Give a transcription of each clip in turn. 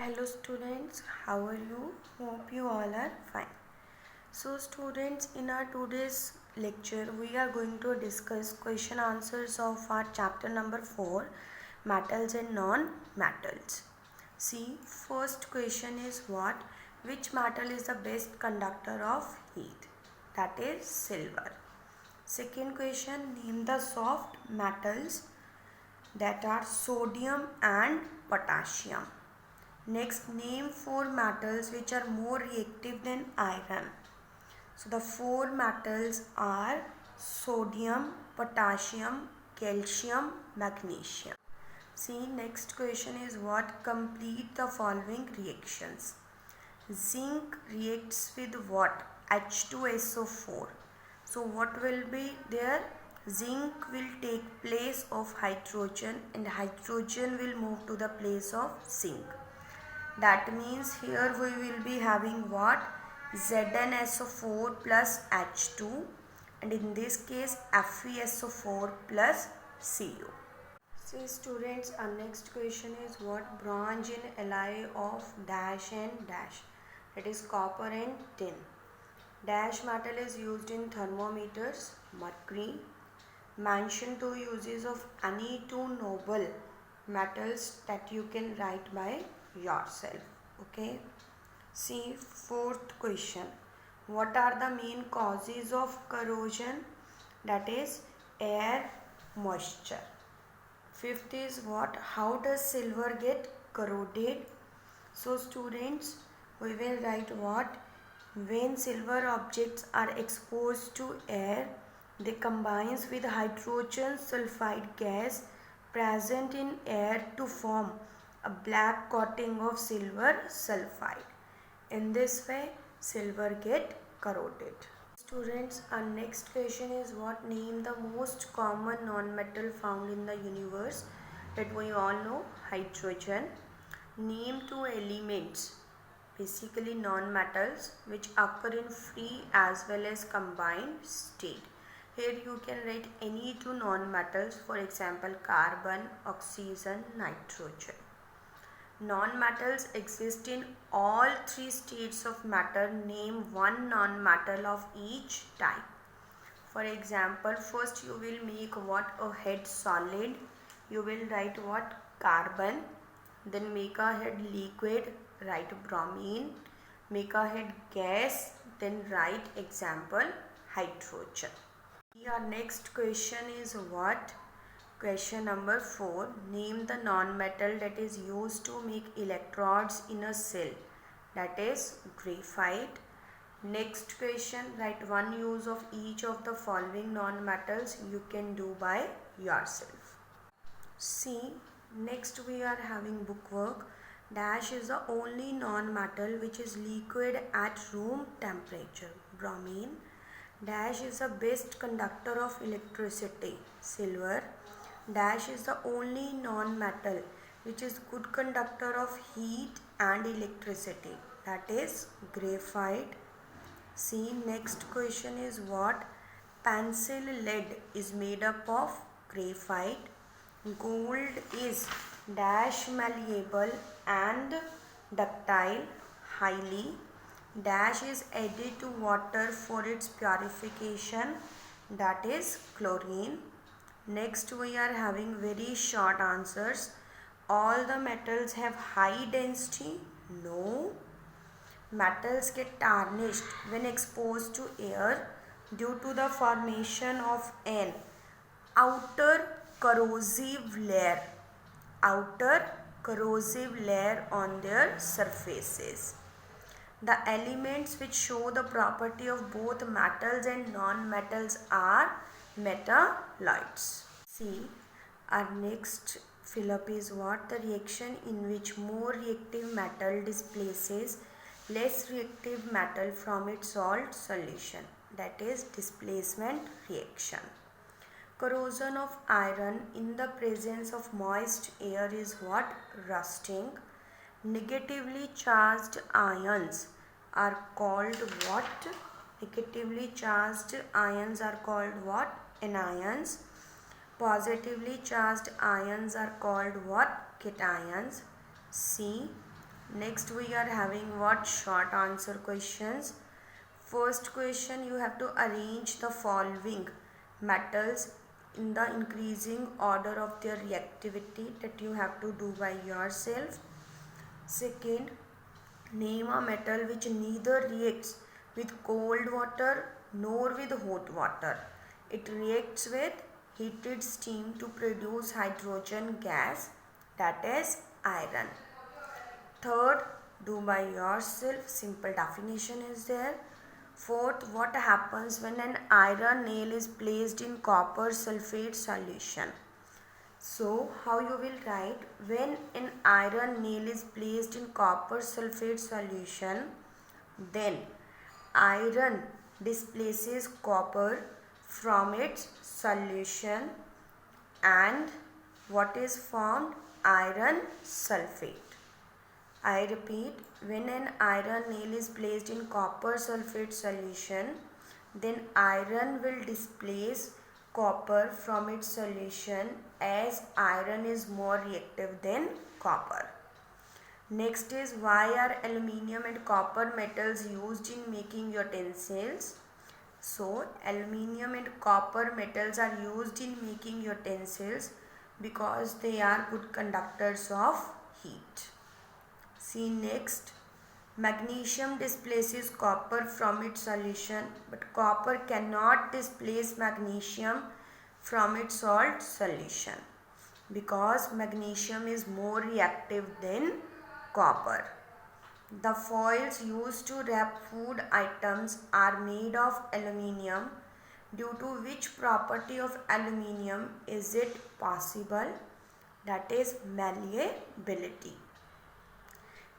Hello students, how are you? Hope you all are fine. So students, in our today's lecture, we are going to discuss question answers of our chapter number 4, metals and non-metals. See, first question is what? Which metal is the best conductor of heat? That is silver. Second question, name the soft metals that are sodium and potassium. Next, name 4 metals which are more reactive than iron. So the 4 metals are sodium, potassium, calcium, magnesium. See, next question is what? Complete the following reactions. Zinc reacts with what? H2SO4. So what will be there? Zinc will take place of hydrogen and hydrogen will move to the place of zinc. That means here we will be having what? ZnSO4 plus H2, and in this case FeSO4 plus Cu. See students, our next question is what? Bronze in alloy of dash and dash. That is copper and tin. Dash metal is used in thermometers. Mercury. Mention 2 uses of any 2 noble metals that you can write by yourself. Okay. See, fourth question. What are the main causes of corrosion? That is air, moisture. Fifth is what? How does silver get corroded? So students, we will write what? When silver objects are exposed to air, they combines with hydrogen sulfide gas present in air to form a black coating of silver sulfide. In this way, silver get corroded. Students, our next question is what? Name the most common non-metal found in the universe. That we all know, hydrogen. Name 2 elements, basically non-metals, which occur in free as well as combined state. Here you can write any 2 non-metals, for example carbon, oxygen, nitrogen. Non-metals exist in all 3 states of matter. Name 1 non-metal of each type. For example, first you will make what? A head solid. You will write what? Carbon. Then make a head liquid, write bromine. Make a head gas, then write example hydrogen. Our next question is what? Question number 4. Name the non-metal that is used to make electrodes in a cell. That is graphite. Next question, write 1 use of each of the following non-metals. You can do by yourself. See, next we are having bookwork. Dash is the only non-metal which is liquid at room temperature. Bromine. Dash is the best conductor of electricity. Silver. Dash is the only non-metal which is good conductor of heat and electricity. That is graphite. See, next question is what? Pencil lead is made up of graphite. Gold is dash malleable and ductile, highly. Dash is added to water for its purification. That is chlorine. Next we are having very short answers. All the metals have high density? No. Metals get tarnished when exposed to air due to the formation of an outer corrosive layer. Outer corrosive layer on their surfaces. The elements which show the property of both metals and non-metals are metalloids. See, our next fill-up is what? The reaction in which more reactive metal displaces less reactive metal from its salt solution. That is displacement reaction. Corrosion of iron in the presence of moist air is what? Rusting. Negatively charged ions are called what? Negatively charged ions are called what? Anions. Positively charged ions are called what? Cations. C. Next we are having what short answer questions. First question, you have to arrange the following metals in the increasing order of their reactivity, that you have to do by yourself. Second, name a metal which neither reacts with cold water nor with hot water. It reacts with heated steam to produce hydrogen gas, that is iron. Third, do by yourself, simple definition is there. Fourth, what happens when an iron nail is placed in copper sulfate solution? So, how you will write, when an iron nail is placed in copper sulfate solution, then iron displaces copper from its solution and what is formed? Iron sulfate. I repeat, when an iron nail is placed in copper sulfate solution, then iron will displace copper from its solution as iron is more reactive than copper. Next is, why are aluminium and copper metals used in making utensils? So, aluminium and copper metals are used in making utensils because they are good conductors of heat. See next, magnesium displaces copper from its solution, but copper cannot displace magnesium from its salt solution because magnesium is more reactive than copper. The foils used to wrap food items are made of aluminium. Due to which property of aluminium is it possible? That is malleability.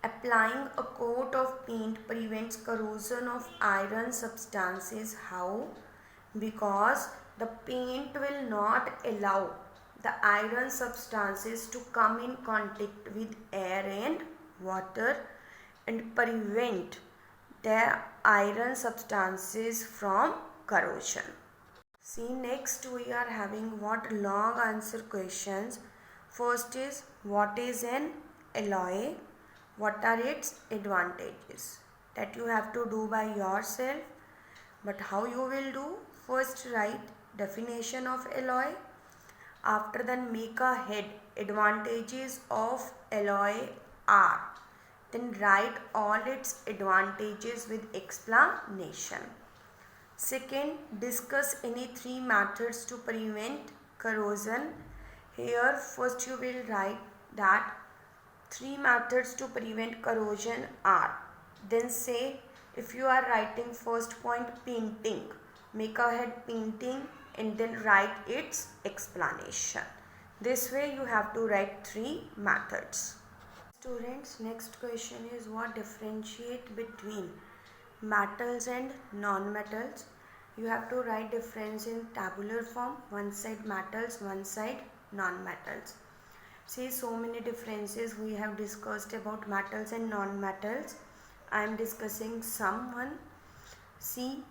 Applying a coat of paint prevents corrosion of iron substances. How? Because the paint will not allow the iron substances to come in contact with air and water and prevent the iron substances from corrosion. See next we are having what long answer questions. First is, what is an alloy? What are its advantages? That you have to do by yourself. But how you will do? First write definition of alloy. After that make a head, advantages of alloy are. Then write all its advantages with explanation. Second, discuss any three methods to prevent corrosion. Here first you will write that three methods to prevent corrosion are. Then say, if you are writing first point painting, make a head painting and then write its explanation. This way you have to write three methods. Students, next question is, what differentiate between metals and non-metals? You have to write difference in tabular form, one side metals, one side non-metals. See, so many differences we have discussed about metals and non-metals. I am discussing some one. See,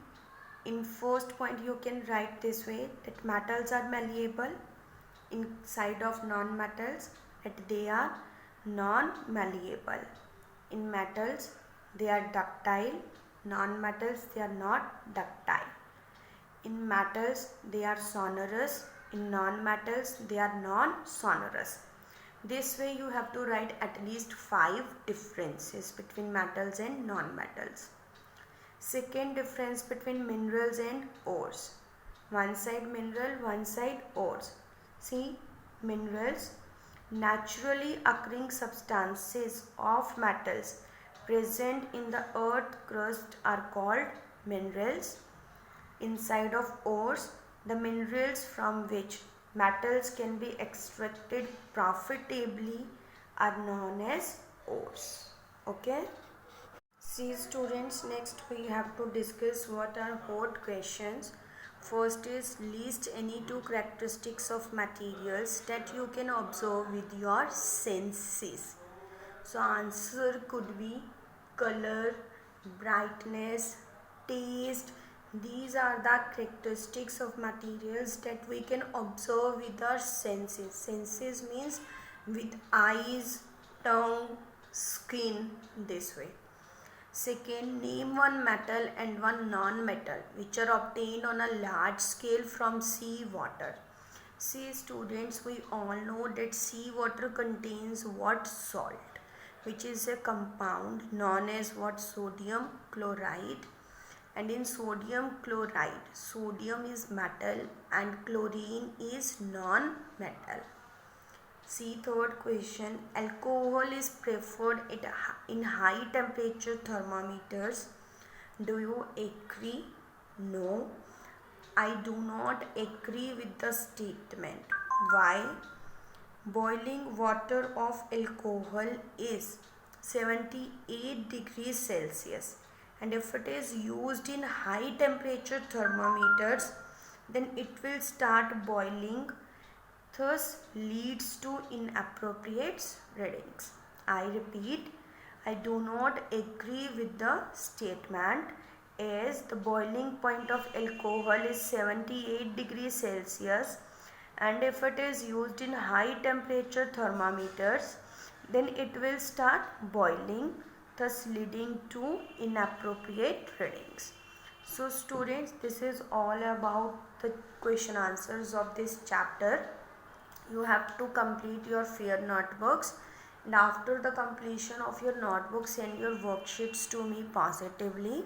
in first point you can write this way, that metals are malleable, inside of non-metals that they are non-malleable. In metals they are ductile, non-metals they are not ductile. In metals they are sonorous, in non-metals they are non-sonorous. This way you have to write at least 5 differences between metals and non-metals. Second difference between minerals and ores. One side mineral, one side ores. See, minerals, naturally occurring substances of metals present in the earth crust are called minerals. Inside of ores, the minerals from which metals can be extracted profitably are known as ores. Okay. See students, next we have to discuss what are hot questions. First is, list any two characteristics of materials that you can observe with your senses. So answer could be color, brightness, taste. These are the characteristics of materials that we can observe with our senses. Senses means with eyes, tongue, skin this way. Second, name one metal and one non-metal which are obtained on a large scale from sea water. See students, we all know that sea water contains what? Salt, which is a compound known as what? Sodium chloride. And in sodium chloride, sodium is metal and chlorine is non-metal. See third question, alcohol is preferred in high temperature thermometers. Do you agree? No, I do not agree with the statement. Why? Boiling water of alcohol is 78 degrees Celsius, and if it is used in high temperature thermometers, then it will start boiling, thus leads to inappropriate readings. I repeat, I do not agree with the statement, as the boiling point of alcohol is 78 degrees Celsius, and if it is used in high temperature thermometers, then it will start boiling, thus leading to inappropriate readings. So students, this is all about the question answers of this chapter. You have to complete your fair notebooks, and after the completion of your notebook, send your worksheets to me positively.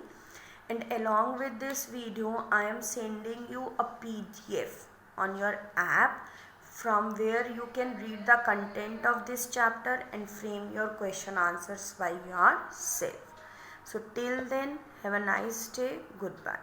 And along with this video, I am sending you a PDF on your app, from where you can read the content of this chapter and frame your question answers by yourself. So till then, have a nice day. Goodbye.